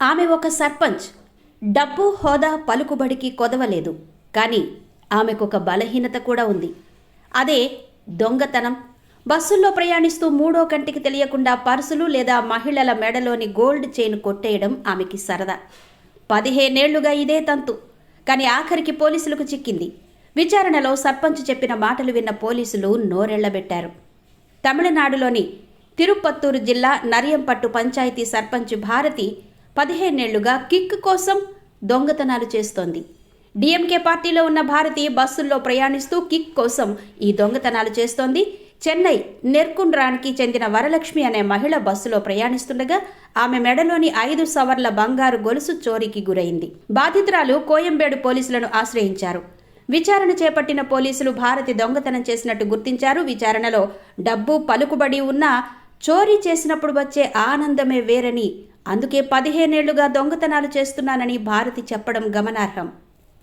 ఆమె ఒక సర్పంచ్. డబ్బు, హోదా, పలుకుబడికి కొదవలేదు. కానీ ఆమెకొక బలహీనత కూడా ఉంది. అదే దొంగతనం. బస్సుల్లో ప్రయాణిస్తూ మూడో కంటికి తెలియకుండా పర్సులు లేదా మహిళల మెడలోని గోల్డ్ చైన్ కొట్టేయడం ఆమెకి సరదా. 15 ఏళ్లుగా ఇదే తంతు. కానీ ఆఖరికి పోలీసులకు చిక్కింది. విచారణలో సర్పంచ్ చెప్పిన మాటలు విన్న పోలీసులు నోరెళ్లబెట్టారు. తమిళనాడులోని తిరుపత్తూరు జిల్లా నరియంపట్టు పంచాయతీ సర్పంచ్ భారతి 15 ఏళ్లుగా కిక్ కోసం దొంగతనాలు చేస్తోంది. డిఎంకే పార్టీలో ఉన్న భారతి బస్సుల్లో ప్రయాణిస్తూ కిక్ కోసం ఈ దొంగతనాలు చేస్తోంది. చెన్నై నెర్కుండ్రాన్కి చెందిన వరలక్ష్మి అనే మహిళ బస్సులో ప్రయాణిస్తుండగా ఆమె మెడలోని 5 సవర్ల బంగారు గొలుసు చోరీకి గురైంది. బాధితురాలు కోయంబేడు పోలీసులను ఆశ్రయించారు. విచారణ చేపట్టిన పోలీసులు భారతి దొంగతనం చేసినట్టు గుర్తించారు. విచారణలో డబ్బు, పలుకుబడి ఉన్నా చోరీ చేసినప్పుడు వచ్చే ఆనందమే వేరని, అందుకే 15 ఏళ్లుగా దొంగతనాలు చేస్తున్నానని భారతి చెప్పడం గమనార్హం.